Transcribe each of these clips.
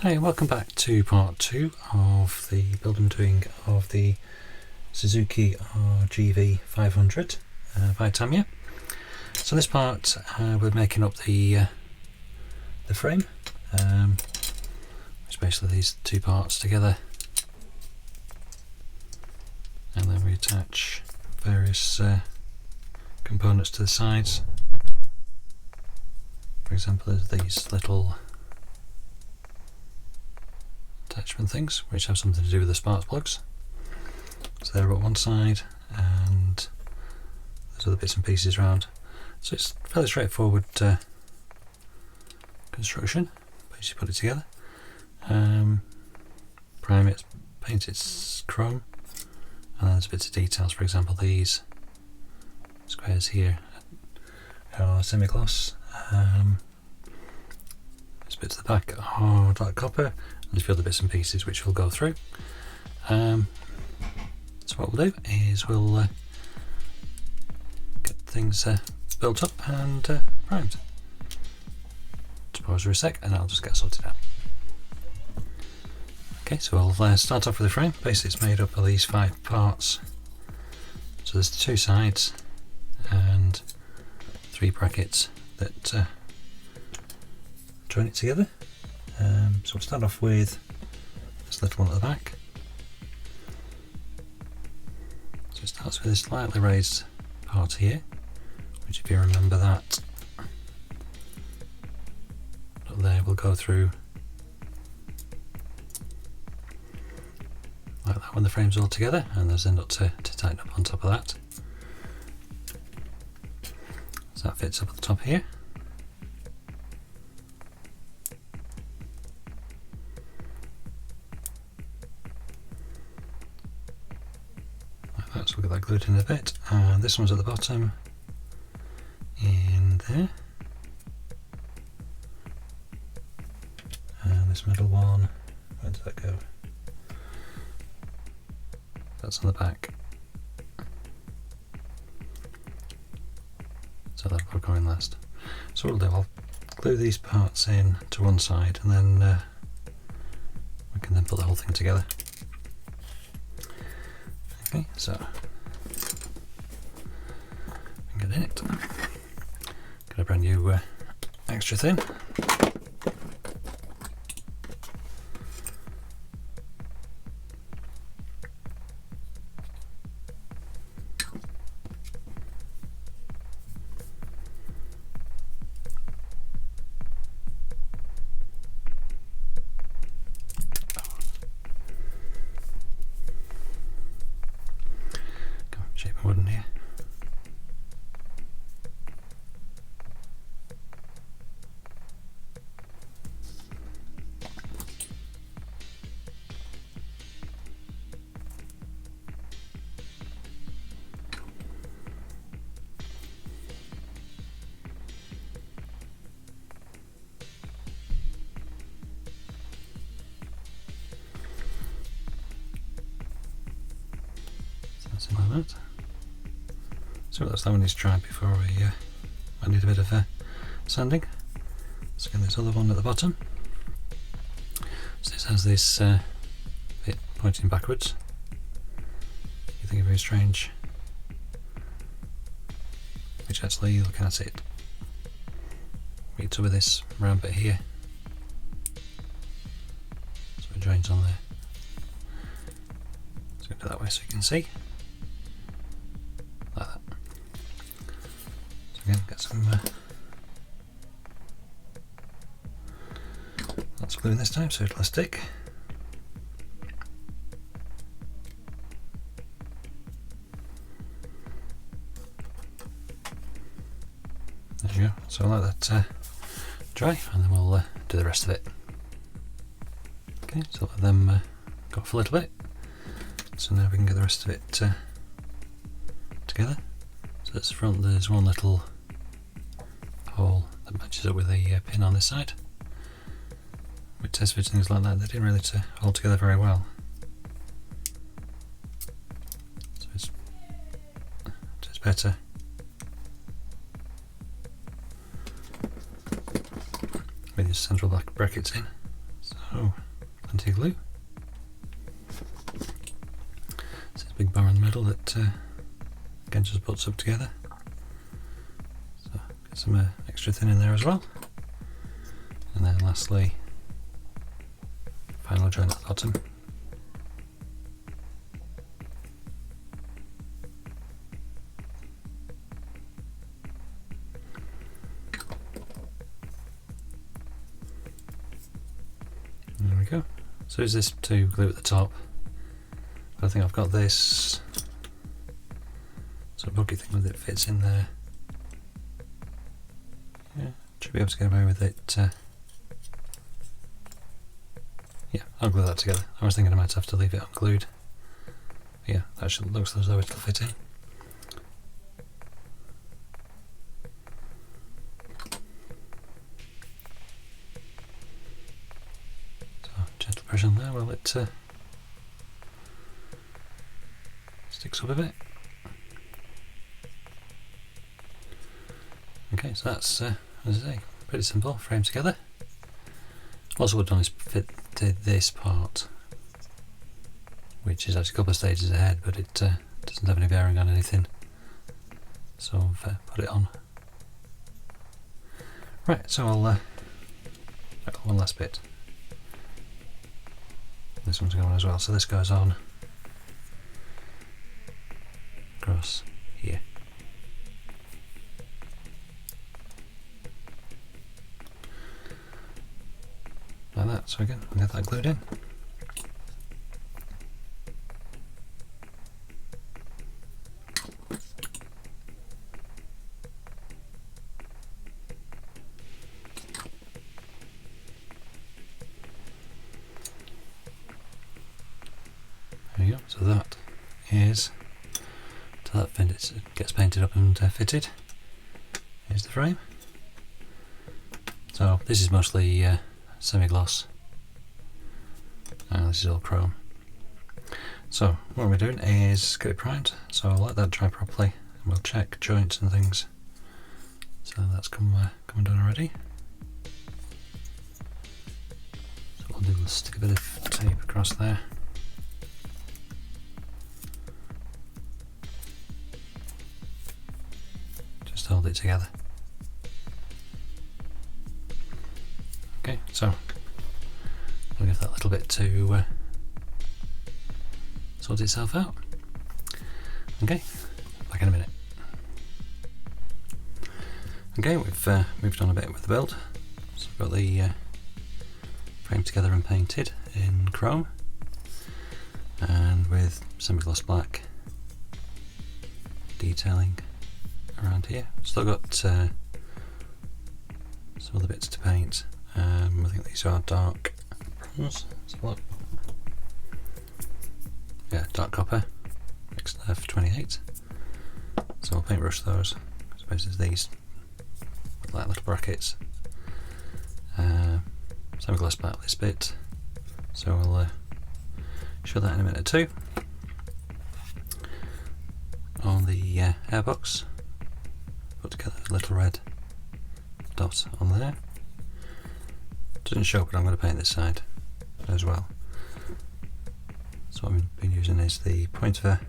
Hi, welcome back to part 2 of the build I'm doing of the Suzuki RGV500 by Tamiya. So this part we're making up the frame, which is basically these two parts together, and then we attach various components to the sides. For example, there's these little attachment things which have something to do with the spark plugs, so they're at one side, and there's other bits and pieces around. So it's fairly straightforward construction. Basically put it together, prime it, paint its chrome, and then there's bits of details. For example, these squares here are semi-gloss. There's bits at the back are dark copper. There's a few other bits and pieces which we'll go through. So what we'll do is we'll get things built up and primed. Just pause for a sec and I'll just get sorted out. Okay, so we'll start off with the frame. Basically it's made up of these 5 parts. So there's 2 sides and 3 brackets that join it together. So we'll start off with this little one at the back. So it starts with this slightly raised part here, which, if you remember that up there, will go through like that when the frame's all together, and there's a nut to tighten up on top of that. So that fits up at the top here. So we'll get that glued in a bit, and this one's at the bottom in there, and this middle one, where did that go? That's on the back, so that'll go in last. So what we'll do, I'll glue these parts in to one side, and then we can then put the whole thing together. Okay, so get in it. Got a brand new extra thin. Shaping wooden here. Something like that. So that's that one needs tried before I need a bit of sanding. So again, this other one at the bottom. So this has this bit pointing backwards. You think of very strange, which actually, looking at it, meets up with this round bit here. So it joins on there. So go that way so you can see. Like that. So again, get some lots of glue this time so it'll stick. There you go. So I'll let that dry, and then we'll do the rest of it. Okay, so let them go for a little bit. So now we can get the rest of it together. So at the front there's one little hole that matches up with a pin on this side. With test fits and things like that, they didn't really hold together very well. So it's better with your central brackets in. So So, plenty of glue. It's a big bar in the middle that again just puts up together. So get some extra thin in there as well. And then lastly, final joint at the bottom. There we go. So is this to glue at the top? I think I've got this sort of buggy thing that fits in there. Yeah, should be able to get away with it. Yeah, I'll glue that together. I was thinking I might have to leave it unglued. Yeah, that looks as though it'll fit in. So, gentle pressure on there while it sticks up a bit. Okay, so that's, as I say, pretty simple, frame together. Also what I've done is fitted this part, which is actually a couple of stages ahead, but it doesn't have any bearing on anything. So I've put it on. Right, so I'll one last bit. This one's going as well, so this goes on across here. Like that, so again, I'll get that glued in. There you go, so that is, till that gets painted up and fitted. Here's the frame. So this is mostly semi-gloss, and this is all chrome. So what we're doing is get it primed, so I'll let that dry properly and we'll check joints and things. So that's come done already. So what we'll do is stick a bit of tape across there. Just hold it together. Okay, so we'll give that a little bit to sort itself out. Okay, back in a minute. Okay, we've moved on a bit with the build. So we've got the frame together and painted in chrome and with semi-gloss black detailing around here. Still got some other bits to paint. I think these are dark bronze. Let's have a look. Yeah, dark copper, mixed F28. So I'll paintbrush those. I suppose it's these with like little brackets. Semi-gloss back this bit. So I'll show that in a minute or two. On the airbox, put together a little red dot on there. Doesn't show, but I'm going to paint this side as well. So what I've been using is the point of a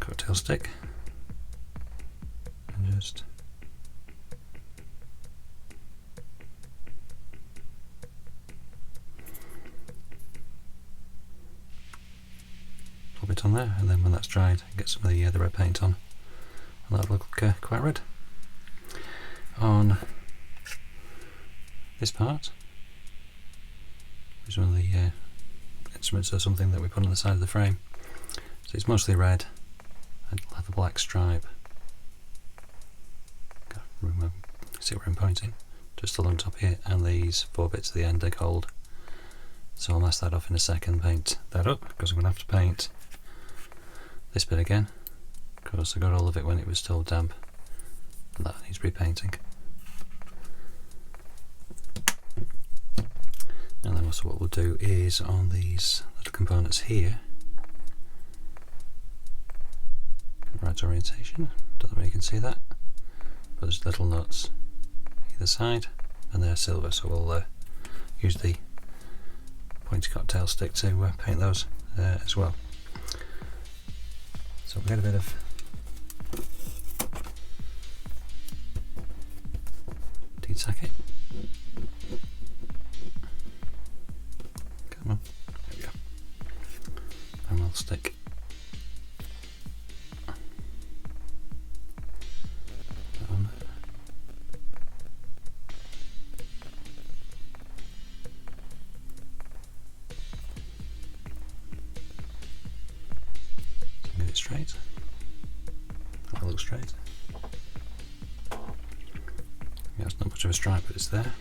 cocktail stick and just pop it on there, and then when that's dried, get some of the red paint on, and that'll look quite red. On this part is one of the instruments or something that we put on the side of the frame. So it's mostly red and it'll have a black stripe. See where I'm pointing? Just along top here, and these 4 bits at the end are gold. So I'll mask that off in a second, paint that up, because I'm going to have to paint this bit again, because I got all of it when it was still damp, and that needs repainting. And then also what we'll do is on these little components here, right orientation, don't know if you can see that, but there's little nuts either side and they're silver, so we'll use the pointy cocktail stick to paint those as well. So we'll get a bit of de-tack it. Come on, there we go. And we'll stick that on there. So get it straight. That looks straight. Yeah, it's not much of a stripe, but it's there.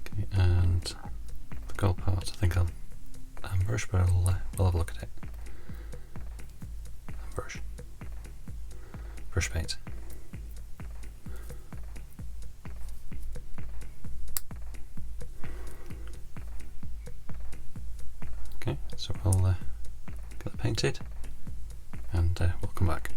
Okay, and the gold part, I think I'll brush, but we'll have a look at it. Brush paint. Okay, so we'll get that painted and we'll come back.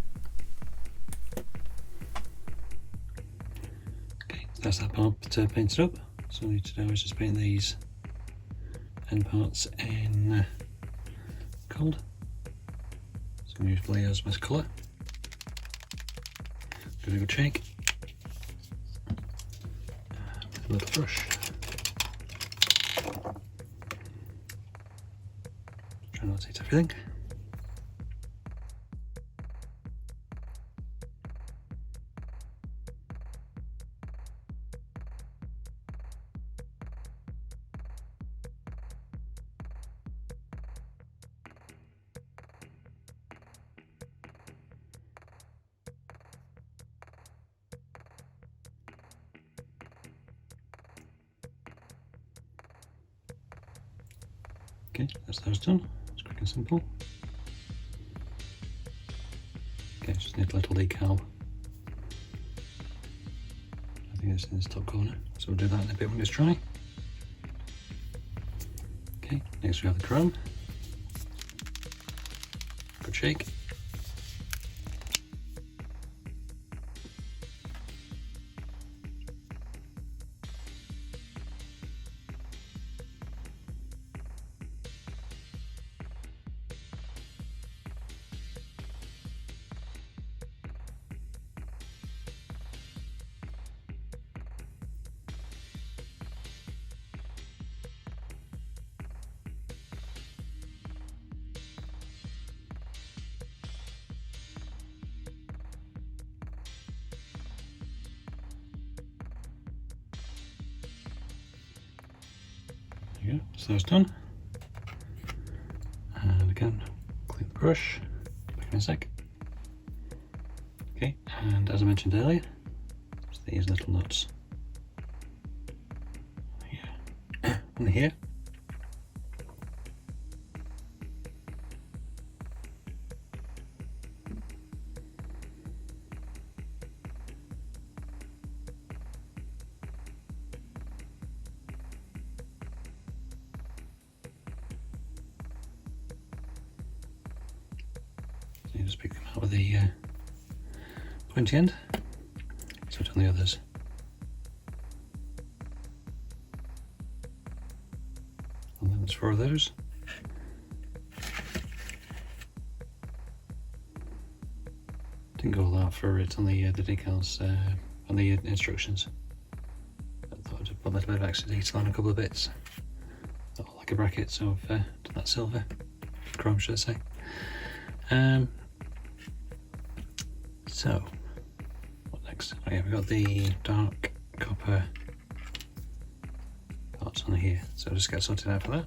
Okay, so that's that part painted up. So all we need to do is just paint these end parts in gold. So I'm going to use Vallejo's best colour. Give it a good shake. With a little brush. Try not to hit everything. Okay, that's those done. It's quick and simple. Okay, just need a little decal. I think it's in this top corner, so we'll do that in a bit when it's dry. Okay, next we have the chrome. Good shake. There you go, so that's done. And again, clean the brush, back in a sec. Okay, and as I mentioned earlier, it's these little nuts here and here. So you just pick them out with the pointy end. So I've done the others. And then there's 4 of those. Didn't go all out for it on the decals, on the instructions. I thought I'd put a little bit of extra detail on a couple of bits. Like a bracket, so I've done that silver, chrome should I say. So, what next? Oh yeah, we've got the dark copper parts on here, so I'll just get sorted out for that.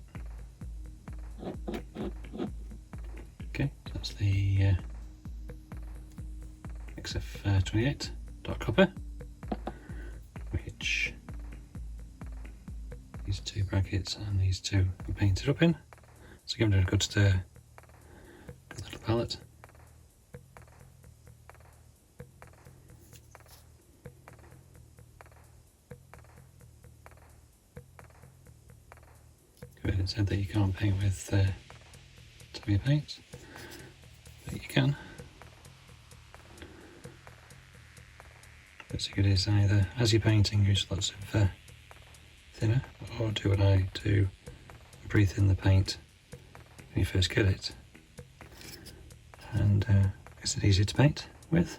Okay, so that's the XF28 dark copper, which these 2 brackets and these 2 are painted up in. So give it a good stir, good little palette. Give it said that you can't paint with Tamiya paints, but you can. What's good is either, as you're painting, use lots of thinner, or do what I do, pre-thin the paint when you first get it, and makes it easier to paint with.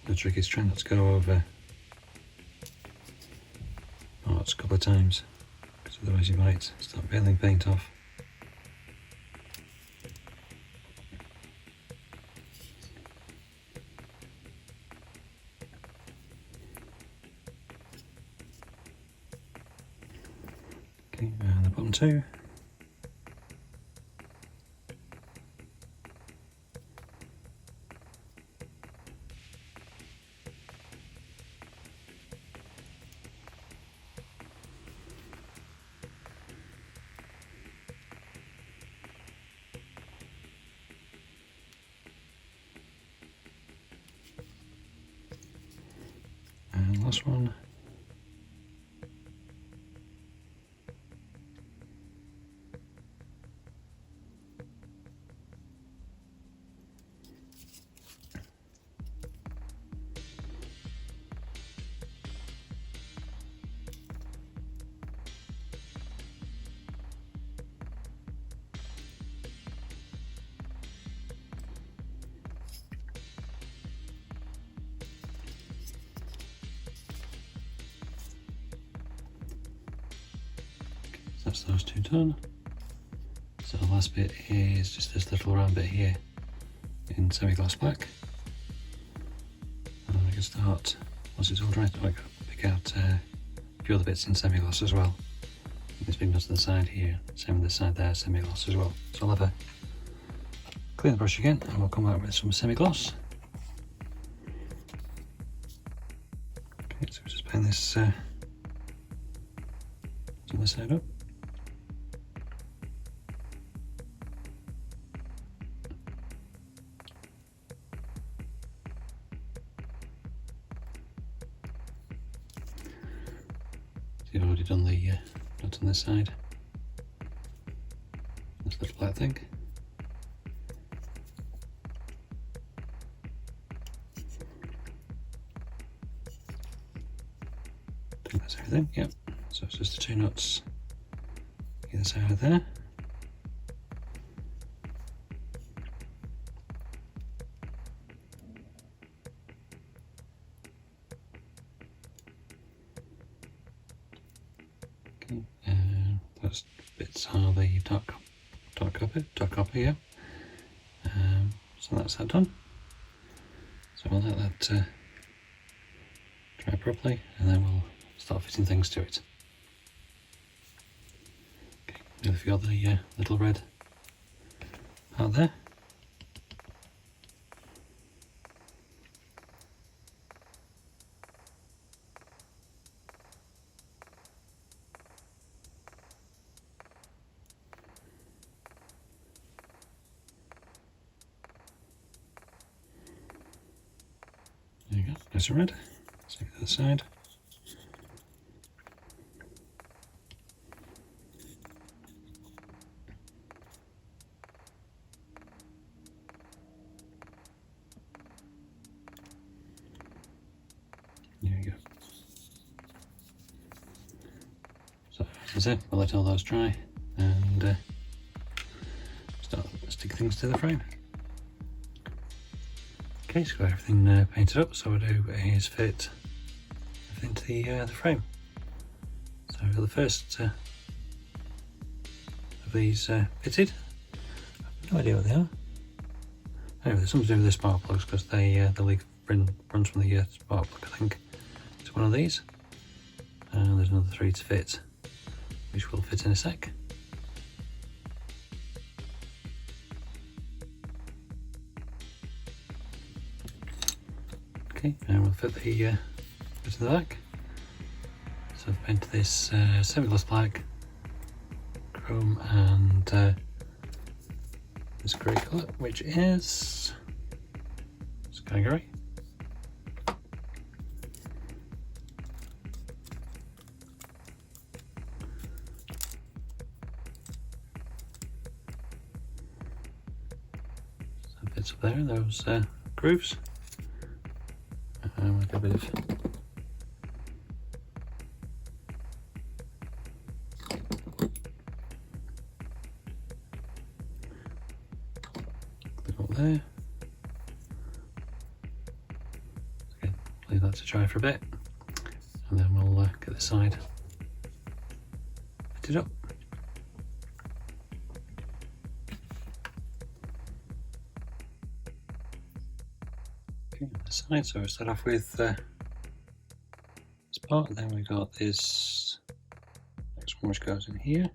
The trick is trying not to go over parts a couple of times, because otherwise you might start peeling paint off. Okay, and the bottom two. And last one. That's those two done. So the last bit is just this little round bit here in semi-gloss black. And I can start, once it's all dry, I can pick out a few other bits in semi-gloss as well. This big nut to the side here, same with the side there, semi-gloss as well. So I'll have a clean the brush again and we'll come back with some semi-gloss. Okay, so we'll just paint this on this side up. You've already done the nut on this side. This little black thing. I think that's everything, yep. So it's just the two nuts either side of there. Okay, those bits are the dark copper, yeah. So that's that done. So we'll let that dry properly, and then we'll start fitting things to it. Okay, if you got the little red part there. There you go, nice and red. Same to the other side. There you go. So that's it, we'll let all those dry and start sticking things to the frame. Okay, so got everything painted up, so what I'll do is fit everything to the frame. So I've got the first of these fitted. I've no idea what they are. Anyway, there's something to do with the spark plugs because the leak runs from the spark plug, I think, to one of these. And there's another 3 to fit, which will fit in a sec. Okay, and we'll fit the bit in the back. So I've painted this semi-gloss black, chrome, and this grey colour, which is sky grey. bits up there, those grooves, like a bit of clip up there. Okay, leave that to dry for a bit, and then we'll get the side fitted up. Okay, on the side, so we'll start off with this part, and then we've got this next one which goes in here.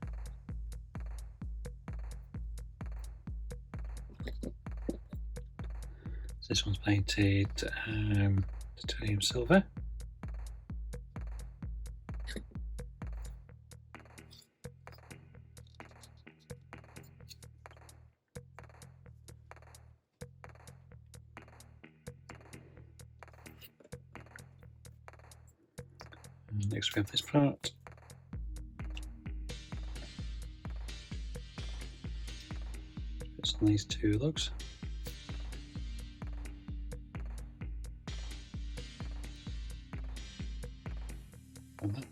So this one's painted titanium silver. And next we have this part. It's on these two lugs. And that.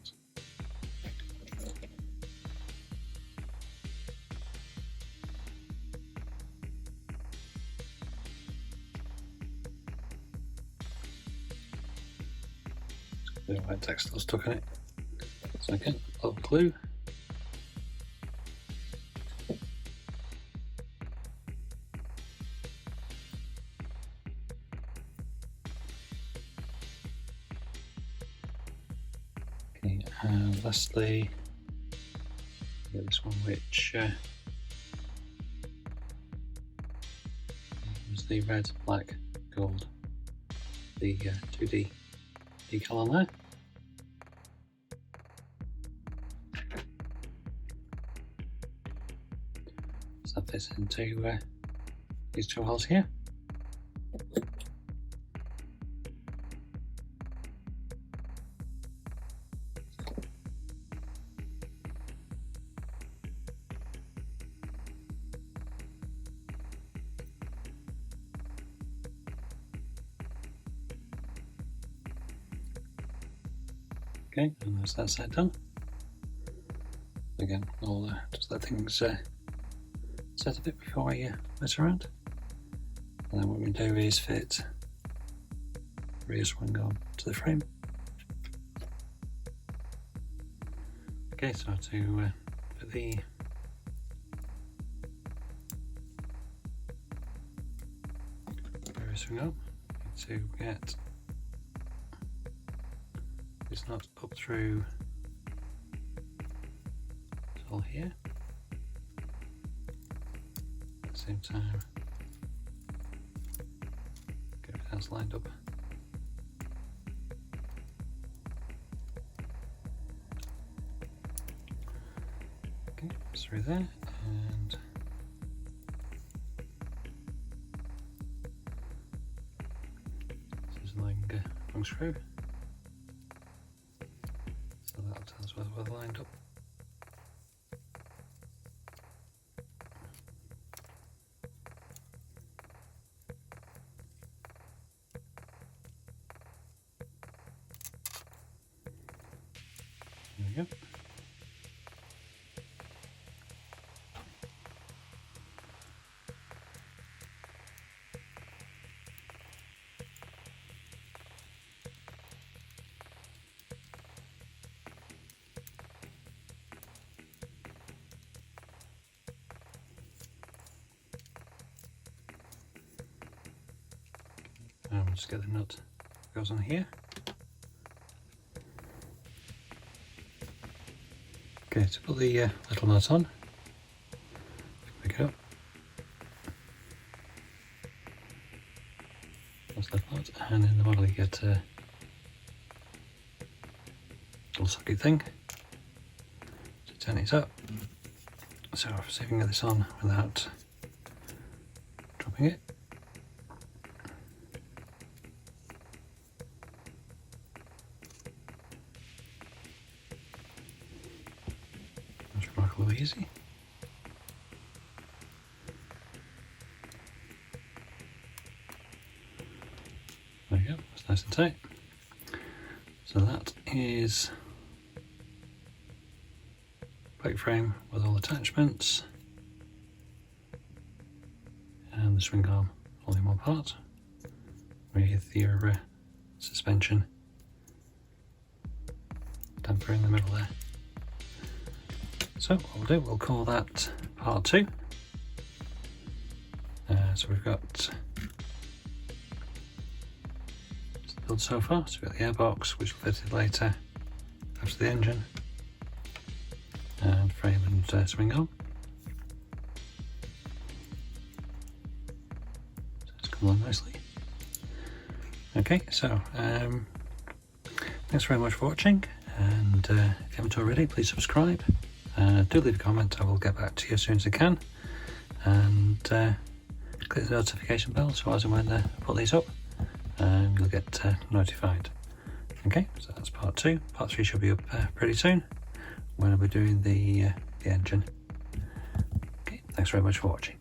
The white textile stuck in it. So again, a little glue. Okay, and lastly, this one which was the red, black, gold, the 2D decal on there. So that fits into these two holes here. Okay, and that's that side done. Again, I'll just let things set a bit before I mess around. And then what we're going to do is fit rear swing on to the frame. Okay, so to put the rear swing on, we need to get this nut up through this hole here. At the same time, get everything else lined up. Okay, through there, and sizzling long screw. So that'll tell us whether we're lined up. There we go. And we'll just get the nut that goes on here. Okay, to put the little nut on, pick it up. That's that part, and in the model you get a little socket thing to turn it up. So if I can get this on without dropping it. Remarkably easy. So that is brake frame with all attachments and the swing arm all in one part with your suspension damper in the middle there. So what we'll do, we'll call that part 2. So we've got the build so far. So we've got the airbox, which will fit later after the engine, and frame and swing arm. So it's come along nicely. Okay, so thanks very much for watching, and if you haven't already, please subscribe. Do leave a comment, I will get back to you as soon as I can, and click the notification bell so as and when I put these up, you'll get notified. Okay, so that's part 2. Part 3 should be up pretty soon when I'll be doing the engine. Okay, thanks very much for watching.